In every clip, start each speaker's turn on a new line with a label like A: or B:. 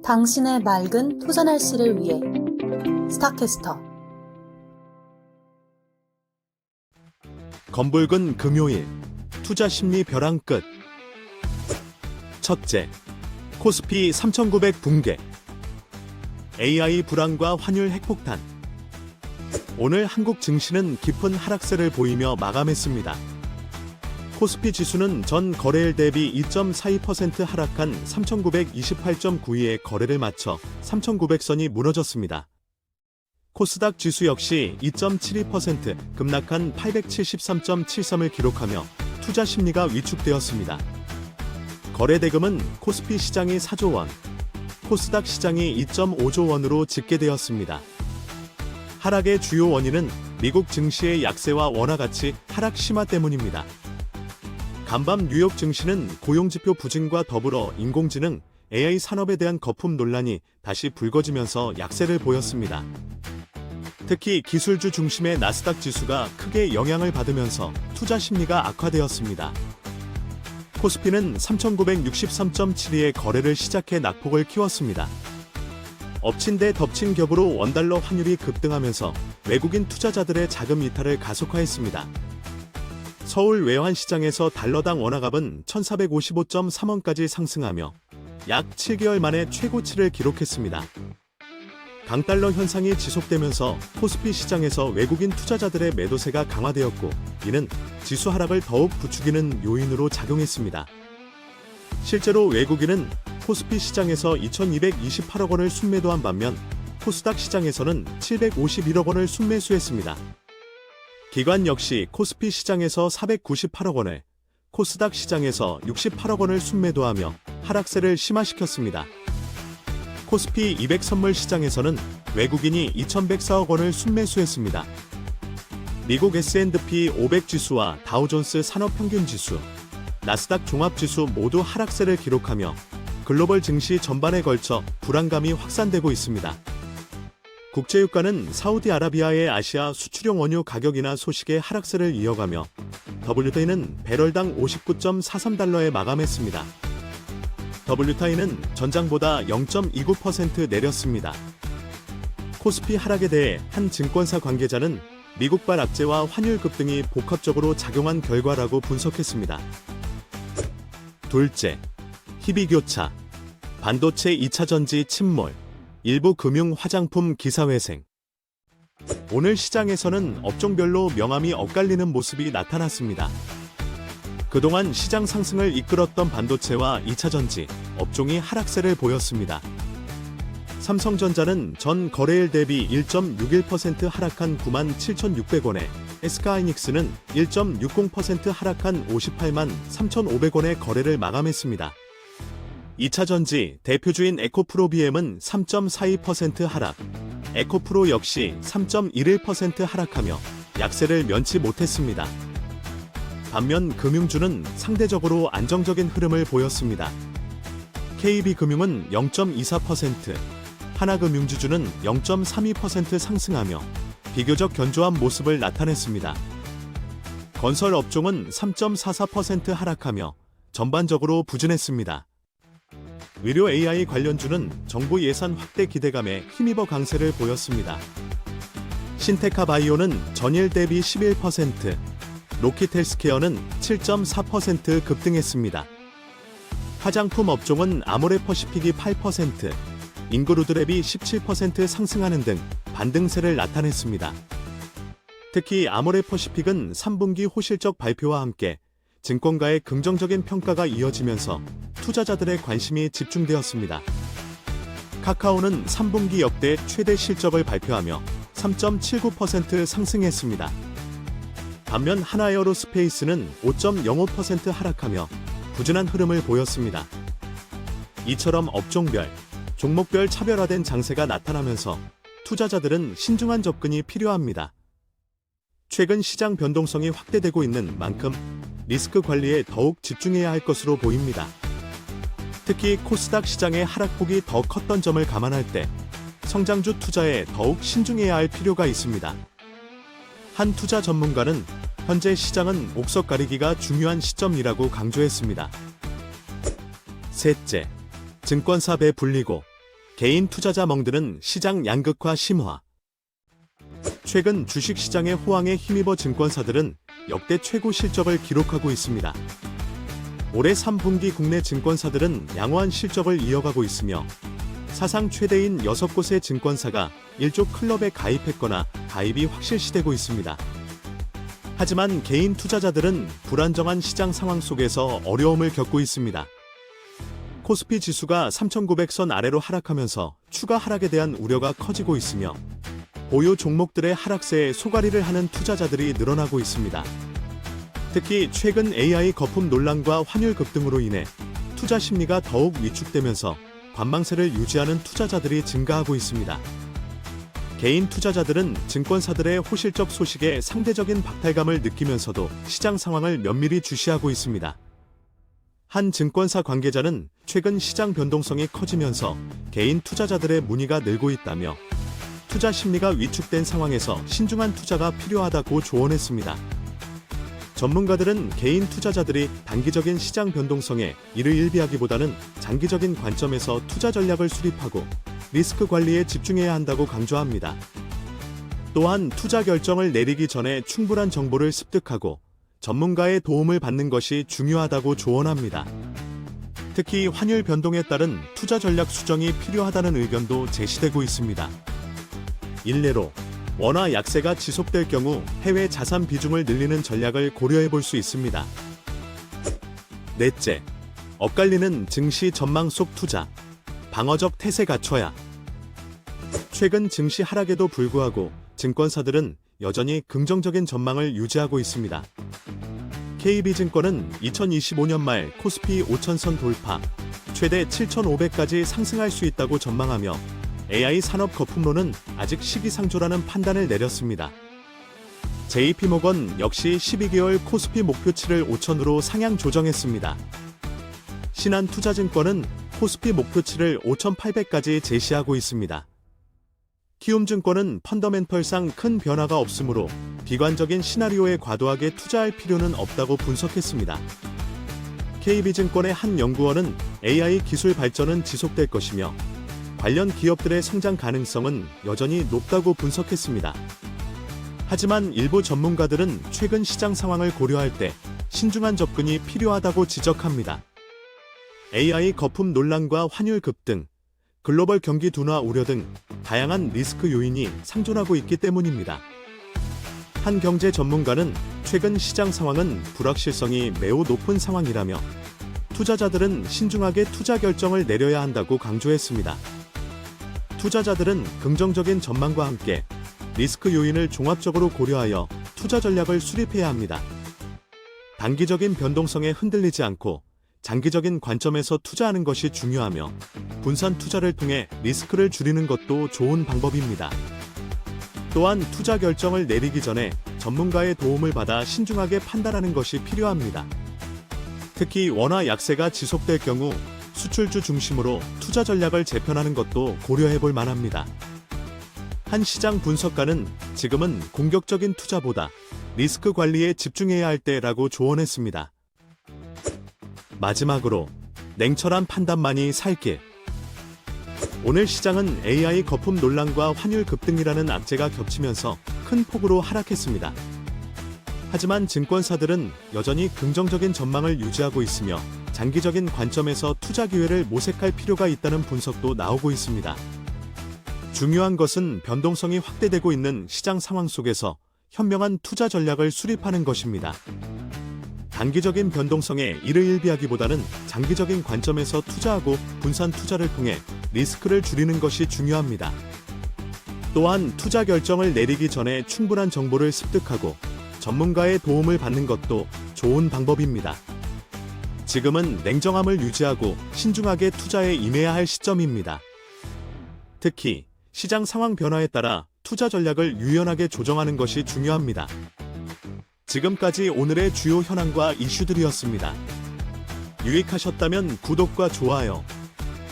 A: 당신의 맑은 투자 날씨를 위해 스타캐스터.
B: 검붉은 금요일, 투자 심리 벼랑 끝. 첫째, 코스피 3,900 붕괴. AI 불안과 환율 핵폭탄. 오늘 한국 증시는 깊은 하락세를 보이며 마감했습니다. 코스피 지수는 전 거래일 대비 2.42% 하락한 3,928.92에 거래를 마쳐 3,900선이 무너졌습니다. 코스닥 지수 역시 2.72% 급락한 873.73을 기록하며 투자 심리가 위축되었습니다. 거래대금은 코스피 시장이 4조 원, 코스닥 시장이 2.5조 원으로 집계되었습니다. 하락의 주요 원인은 미국 증시의 약세와 원화 가치 하락 심화 때문입니다. 간밤 뉴욕 증시는 고용지표 부진과 더불어 인공지능, AI 산업에 대한 거품 논란이 다시 불거지면서 약세를 보였습니다. 특히 기술주 중심의 나스닥 지수가 크게 영향을 받으면서 투자 심리가 악화되었습니다. 코스피는 3,963.72의 거래를 시작해 낙폭을 키웠습니다. 엎친 데 덮친 격으로 원달러 환율이 급등하면서 외국인 투자자들의 자금 이탈을 가속화했습니다. 서울 외환시장에서 달러당 원화값은 1,455.3원까지 상승하며 약 7개월 만에 최고치를 기록했습니다. 강달러 현상이 지속되면서 코스피 시장에서 외국인 투자자들의 매도세가 강화되었고, 이는 지수 하락을 더욱 부추기는 요인으로 작용했습니다. 실제로 외국인은 코스피 시장에서 2,228억 원을 순매도한 반면 코스닥 시장에서는 751억 원을 순매수했습니다. 기관 역시 코스피 시장에서 498억 원을, 코스닥 시장에서 68억 원을 순매도하며 하락세를 심화시켰습니다. 코스피 200 선물 시장에서는 외국인이 2,104억 원을 순매수했습니다. 미국 S&P 500 지수와 다우존스 산업평균 지수, 나스닥 종합지수 모두 하락세를 기록하며 글로벌 증시 전반에 걸쳐 불안감이 확산되고 있습니다. 국제유가는 사우디아라비아의 아시아 수출용 원유 가격 인하 소식에 하락세를 이어가며 WTI는 배럴당 59.43달러에 마감했습니다. WTI는 전장보다 0.29% 내렸습니다. 코스피 하락에 대해 한 증권사 관계자는 미국발 악재와 환율 급등이 복합적으로 작용한 결과라고 분석했습니다. 둘째, 희비교차, 반도체 2차전지 침몰, 일부 금융 화장품 기사회생. 오늘 시장에서는 업종별로 명암이 엇갈리는 모습이 나타났습니다. 그동안 시장 상승을 이끌었던 반도체와 2차전지 업종이 하락세를 보였습니다. 삼성전자는 전 거래일 대비 1.61% 하락한 97,600원에, SK하이닉스는 1.60% 하락한 58만 3,500원의 거래를 마감했습니다. 2차전지 대표주인 에코프로비엠은 3.42% 하락, 에코프로 역시 3.11% 하락하며 약세를 면치 못했습니다. 반면 금융주는 상대적으로 안정적인 흐름을 보였습니다. KB금융은 0.24%, 하나금융지주는 0.32% 상승하며 비교적 견조한 모습을 나타냈습니다. 건설 업종은 3.44% 하락하며 전반적으로 부진했습니다. 의료 AI 관련주는 정부 예산 확대 기대감에 힘입어 강세를 보였습니다. 신테카 바이오는 전일 대비 11%, 로키텔스케어는 7.4% 급등했습니다. 화장품 업종은 아모레퍼시픽이 8%, 인그루드랩이 17% 상승하는 등 반등세를 나타냈습니다. 특히 아모레퍼시픽은 3분기 호실적 발표와 함께 증권가의 긍정적인 평가가 이어지면서 투자자들의 관심이 집중되었습니다. 카카오는 3분기 역대 최대 실적을 발표하며 3.79% 상승했습니다. 반면 하나에어로스페이스는 5.05% 하락하며 부진한 흐름을 보였습니다. 이처럼 업종별, 종목별 차별화된 장세가 나타나면서 투자자들은 신중한 접근이 필요합니다. 최근 시장 변동성이 확대되고 있는 만큼 리스크 관리에 더욱 집중해야 할 것으로 보입니다. 특히 코스닥 시장의 하락폭이 더 컸던 점을 감안할 때 성장주 투자에 더욱 신중해야 할 필요가 있습니다. 한 투자 전문가는 현재 시장은 옥석 가리기가 중요한 시점이라고 강조했습니다. 셋째, 증권사 배 불리고 개인 투자자 멍드는 시장 양극화 심화. 최근 주식시장의 호황에 힘입어 증권사들은 역대 최고 실적을 기록하고 있습니다. 올해 3분기 국내 증권사들은 양호한 실적을 이어가고 있으며 사상 최대인 6곳의 증권사가 1조 클럽에 가입했거나 가입이 확실시되고 있습니다. 하지만 개인 투자자들은 불안정한 시장 상황 속에서 어려움을 겪고 있습니다. 코스피 지수가 3,900선 아래로 하락하면서 추가 하락에 대한 우려가 커지고 있으며 보유 종목들의 하락세에 소가리를 하는 투자자들이 늘어나고 있습니다. 특히 최근 AI 거품 논란과 환율 급등으로 인해 투자 심리가 더욱 위축되면서 관망세를 유지하는 투자자들이 증가하고 있습니다. 개인 투자자들은 증권사들의 호실적 소식에 상대적인 박탈감을 느끼면서도 시장 상황을 면밀히 주시하고 있습니다. 한 증권사 관계자는 최근 시장 변동성이 커지면서 개인 투자자들의 문의가 늘고 있다며 투자 심리가 위축된 상황에서 신중한 투자가 필요하다고 조언했습니다. 전문가들은 개인 투자자들이 단기적인 시장 변동성에 이를 일비하기보다는 장기적인 관점에서 투자 전략을 수립하고 리스크 관리에 집중해야 한다고 강조합니다. 또한 투자 결정을 내리기 전에 충분한 정보를 습득하고 전문가의 도움을 받는 것이 중요하다고 조언합니다. 특히 환율 변동에 따른 투자 전략 수정이 필요하다는 의견도 제시되고 있습니다. 일례로 원화 약세가 지속될 경우 해외 자산 비중을 늘리는 전략을 고려해 볼 수 있습니다. 넷째, 엇갈리는 증시 전망 속 투자. 방어적 태세 갖춰야. 최근 증시 하락에도 불구하고 증권사들은 여전히 긍정적인 전망을 유지하고 있습니다. KB증권은 2025년 말 코스피 5,000선 돌파, 최대 7,500까지 상승할 수 있다고 전망하며 AI 산업 거품론은 아직 시기상조라는 판단을 내렸습니다. JP모건 역시 12개월 코스피 목표치를 5,000으로 상향 조정했습니다. 신한투자증권은 코스피 목표치를 5,800까지 제시하고 있습니다. 키움증권은 펀더멘털상 큰 변화가 없으므로 비관적인 시나리오에 과도하게 투자할 필요는 없다고 분석했습니다. KB증권의 한 연구원은 AI 기술 발전은 지속될 것이며 관련 기업들의 성장 가능성은 여전히 높다고 분석했습니다. 하지만 일부 전문가들은 최근 시장 상황을 고려할 때 신중한 접근이 필요하다고 지적합니다. AI 거품 논란과 환율 급등, 글로벌 경기 둔화 우려 등 다양한 리스크 요인이 상존하고 있기 때문입니다. 한 경제 전문가는 최근 시장 상황은 불확실성이 매우 높은 상황이라며 투자자들은 신중하게 투자 결정을 내려야 한다고 강조했습니다. 투자자들은 긍정적인 전망과 함께 리스크 요인을 종합적으로 고려하여 투자 전략을 수립해야 합니다. 단기적인 변동성에 흔들리지 않고 장기적인 관점에서 투자하는 것이 중요하며 분산 투자를 통해 리스크를 줄이는 것도 좋은 방법입니다. 또한 투자 결정을 내리기 전에 전문가의 도움을 받아 신중하게 판단하는 것이 필요합니다. 특히 원화 약세가 지속될 경우 수출주 중심으로 투자 전략을 재편하는 것도 고려해 볼 만합니다. 한 시장 분석가는 지금은 공격적인 투자보다 리스크 관리에 집중해야 할 때라고 조언했습니다. 마지막으로 냉철한 판단만이 살 길. 오늘 시장은 AI 거품 논란과 환율 급등이라는 악재가 겹치면서 큰 폭으로 하락했습니다. 하지만 증권사들은 여전히 긍정적인 전망을 유지하고 있으며 장기적인 관점에서 투자 기회를 모색할 필요가 있다는 분석도 나오고 있습니다. 중요한 것은 변동성이 확대되고 있는 시장 상황 속에서 현명한 투자 전략을 수립하는 것입니다. 단기적인 변동성에 이를 일비하기보다는 장기적인 관점에서 투자하고 분산 투자를 통해 리스크를 줄이는 것이 중요합니다. 또한 투자 결정을 내리기 전에 충분한 정보를 습득하고 전문가의 도움을 받는 것도 좋은 방법입니다. 지금은 냉정함을 유지하고 신중하게 투자에 임해야 할 시점입니다. 특히 시장 상황 변화에 따라 투자 전략을 유연하게 조정하는 것이 중요합니다. 지금까지 오늘의 주요 현황과 이슈들이었습니다. 유익하셨다면 구독과 좋아요,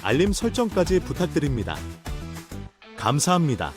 B: 알림 설정까지 부탁드립니다. 감사합니다.